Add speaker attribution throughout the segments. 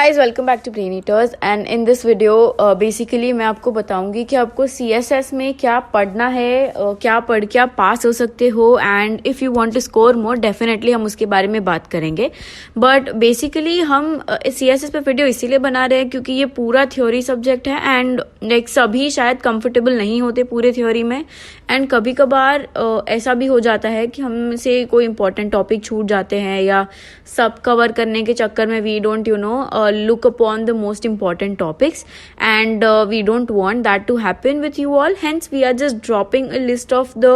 Speaker 1: Guys welcome back to Brain Eaters and in this video basically मैं आपको बताऊंगी कि आपको CSS में क्या पढ़ना है, क्या पढ़ के आप पास हो सकते हो and if you want to score more definitely हम उसके बारे में बात करेंगे। बट बेसिकली हम CSS पे वीडियो इसीलिए बना रहे हैं क्योंकि ये पूरा थ्योरी सब्जेक्ट है एंड लाइक सभी शायद कंफर्टेबल नहीं होते पूरे थ्योरी में एंड कभी कभार ऐसा भी हो जाता है कि हमसे कोई इंपॉर्टेंट टॉपिक छूट जाते हैं या सब कवर करने के चक्कर में we don't look upon the most important topics and we don't want that to happen with you all. Hence we are just dropping a list of the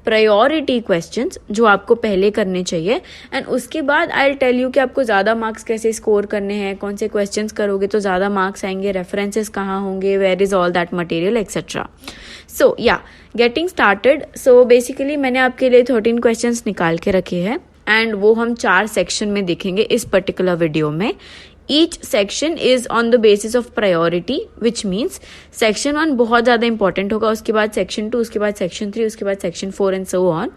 Speaker 1: priority questions जो आपको पहले करने चाहिए एंड उसके बाद आई विल टेल यू कि आपको ज़्यादा मार्क्स कैसे स्कोर करने हैं, कौन से क्वेश्चंस करोगे तो ज़्यादा मार्क्स आएंगे, रेफरेंसेस कहाँ होंगे, where is all that material etcetera. So yeah getting started. So basically मैंने आपके लिए 13 क्वेश्चंस निकाल के रखे हैं एंड वो हम 4 सेक्शन में देखेंगे इस पर्टिकुलर वीडियो में। Each section is on the basis of priority, which means section 1 बहुत ज़्यादा important होगा, उसके बाद section 2, उसके बाद section 3, उसके बाद section 4 and so on.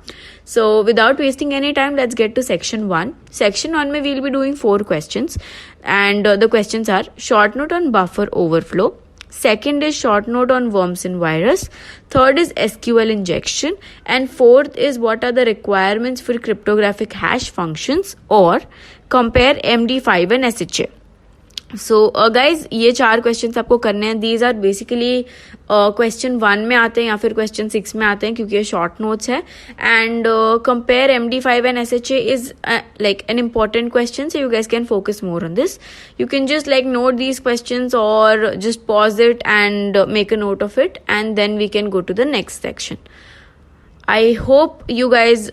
Speaker 1: So without wasting any time, let's get to section 1. Section 1 में we'll be doing 4 questions and the questions are short note on buffer overflow. Second is short note on worms and virus. Third is SQL injection. And fourth is what are the requirements for cryptographic hash functions or compare MD5 and SHA. So guys ये 4 question आपको करने हैं। These are basically question 1 में आते हैं या फिर question 6 में आते हैं क्योंकि ये शॉर्ट नोट्स है and compare MD5 and SHA is like an important question, so you guys can focus more on this. You can just like note these questions और just pause it and make a note of it and then we can go to the next section. I hope you guys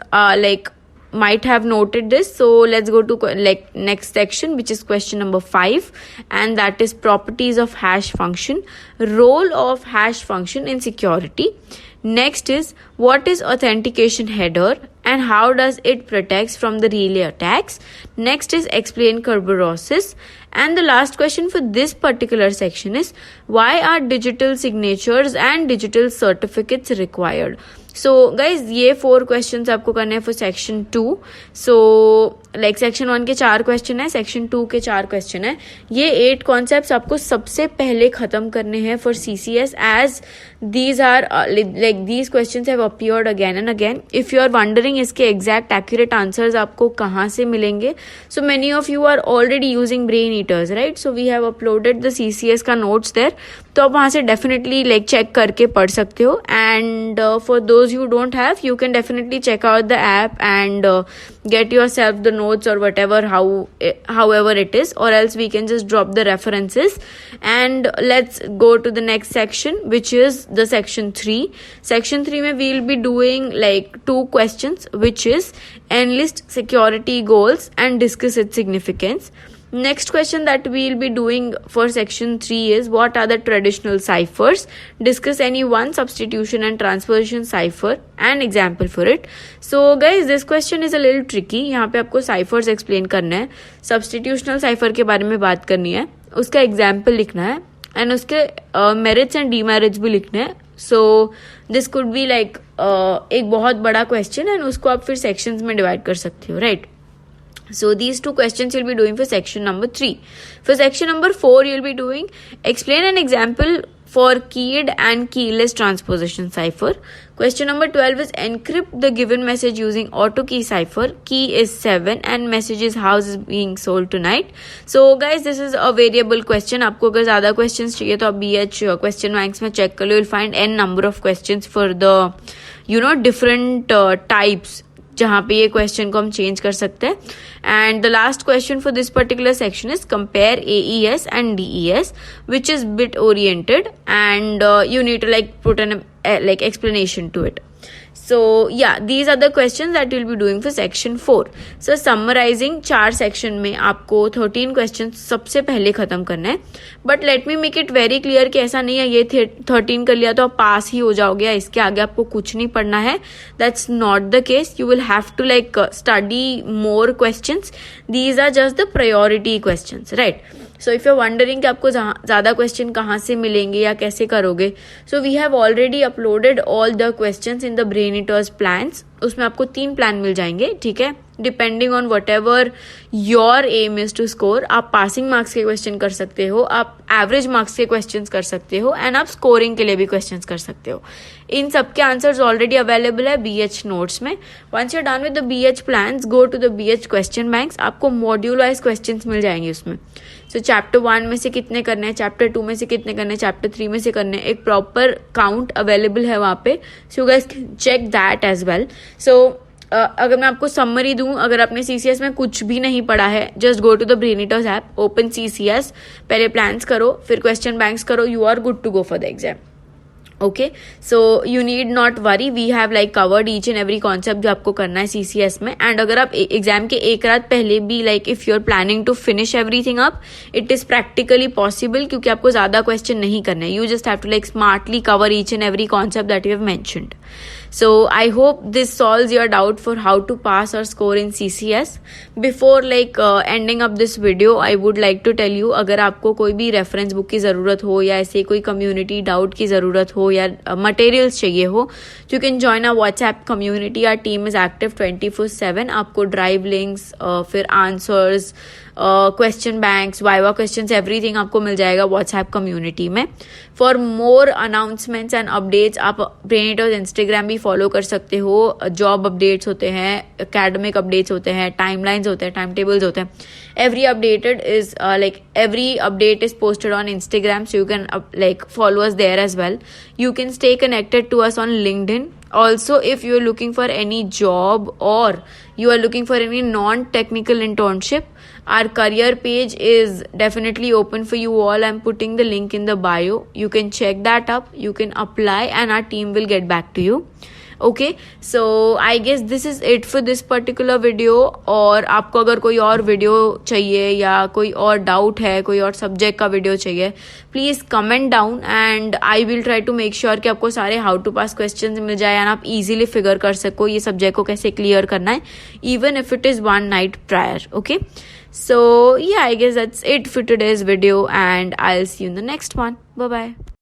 Speaker 1: might have noted this. So let's go to next section, which is question number 5, and that is properties of hash function, role of hash function in security. Next is what is authentication header and how does it protect from the relay attacks. Next is explain Kerberos. And the last question for this particular section is why are digital signatures and digital certificates required. So guys ये 4 questions आपको करने हैं for section 2. So like section 1 के 4 question है, section 2 के 4 question है। ये 8 concepts आपको सबसे पहले खत्म करने हैं for CCS as these are like these questions have appeared again and again. If you are wondering इसके exact accurate answers आपको कहाँ से मिलेंगे, so many of you are already using brain eaters, right? So we have uploaded the CCS का notes there, तो आप वहाँ से definitely like check करके पढ़ सकते हो and for those you don't have, you can definitely check out the app and get yourself the notes or whatever however it is, or else we can just drop the references and let's go to the next section, which is the section 3. Section 3 में we'll be doing like 2 questions, which is enlist security goals and discuss its significance. Next question that we'll be doing for section 3 is what are the traditional ciphers, discuss any one substitution and transposition cipher and example for it. So guys this question is a little tricky. यहाँ पे आपको ciphers explain करना है, substitutional cipher के बारे में बात करनी है, उसका example लिखना है and उसके merits and demerits भी लिखने हैं. So this could be like एक बहुत बड़ा question and उसको आप फिर sections में divide कर सकते हो, right? So these 2 questions you'll be doing for section number 3. For section number 4 you'll be doing explain an example for keyed and keyless transposition cipher. Question number 12 is encrypt the given message using auto key cipher. Key is 7 and message is house is being sold tonight. So guys this is a variable question. आपको अगर ज़्यादा questions चाहिए तो आप BH question banks में check कर लो. You'll find n number of questions for the different types जहाँ पे ये क्वेश्चन को हम चेंज कर सकते हैं. And the last question for this particular section is compare AES and DES which is bit oriented and you need to like put an like explanation to it. So yeah, these are the questions that we'll be doing for section 4. So summarizing 4 section में आपको 13 questions सबसे पहले खत्म करना है. But let me make it very clear कि ऐसा नहीं है ये 13 कर लिया तो आप पास ही हो जाओगे या इसके आगे आपको कुछ नहीं पढ़ना है. That's not the case. You will have to like study more questions. These are just the priority questions, right? So if you're wondering कि आपको ज़्यादा क्वेश्चन कहाँ से मिलेंगे या कैसे करोगे, so we have already uploaded all the questions in the brain eaters plans. उसमें आपको 3 प्लान मिल जाएंगे, ठीक है. Depending on whatever your aim is to score. आप पासिंग मार्क्स के क्वेश्चन कर सकते हो, आप एवरेज मार्क्स के क्वेश्चन कर सकते हो, एंड आप स्कोरिंग के लिए भी क्वेश्चन कर सकते हो। इन सबके आंसर्स ऑलरेडी अवेलेबल है BH नोट्स में। Once you done with the BH plans, go to the BH question banks. आपको मॉड्यूल वाइज क्वेश्चन मिल जाएंगे उसमें। सो चैप्टर 1 में से कितने करने हैं, चैप्टर 2 में से कितने करने हैं, चैप्टर 3 में से करने हैं, एक प्रॉपर काउंट अवेलेबल है वहाँ पे। So you guys check that as well. सो अगर मैं आपको समरी दूं, अगर आपने CCS में कुछ भी नहीं पढ़ा है, just go to the Brainiters app, open CCS, पहले प्लान्स करो, फिर क्वेश्चन बैंक्स करो, you are good to go for the exam. Okay, so you need not worry, we have like covered each and every concept जो आपको करना है CCS में। And अगर आप एग्जाम के एक रात पहले भी like if you are planning to finish everything up, it is practically possible, क्योंकि आपको ज्यादा क्वेश्चन नहीं करना है। You just have to like smartly cover each and every concept that you have mentioned. So I hope this solves your doubt for how to pass or score in CCS. Before like ending up this video, I would like to tell you, अगर आपको कोई भी reference book की ज़रूरत हो या ऐसे कोई कम्युनिटी डाउट की ज़रूरत हो या मटेरियल्स चाहिए हो, you can join our WhatsApp community. Our team is active 24/7. आपको ड्राइव लिंक्स, फिर answers, question banks, viva questions, everything आपको मिल जाएगा व्हाट्सएप कम्युनिटी में। For more announcements and updates आप ब्रेनिटर्स इंस्टाग्राम भी फॉलो कर सकते हो। जॉब अपडेट्स होते हैं, एकेडमिक अपडेट्स होते हैं, टाइमलाइंस होते हैं, टाइम टेबल्स होते हैं। every update is posted on Instagram, so you can follow us there as well. You can stay connected to us on LinkedIn. Also, if you are looking for any job or you are looking for any non-technical internship, our career page is definitely open for you all. I'm putting the link in the bio. You can check that up, you can apply, and our team will get back to you. Okay, so I guess this is it for this particular video. और आपको अगर कोई और video चाहिए या कोई और doubt है, कोई और सब्जेक्ट का वीडियो चाहिए, please comment down and I will try to make sure कि आपको सारे हाउ टू पास क्वेश्चंस मिल जाए एंड आप इजीली फिगर कर सको ये सब्जेक्ट को कैसे क्लियर करना है, even if it is 1 night prior. Okay, so yeah, I guess that's it for today's video and I'll see you in the next one. Bye bye.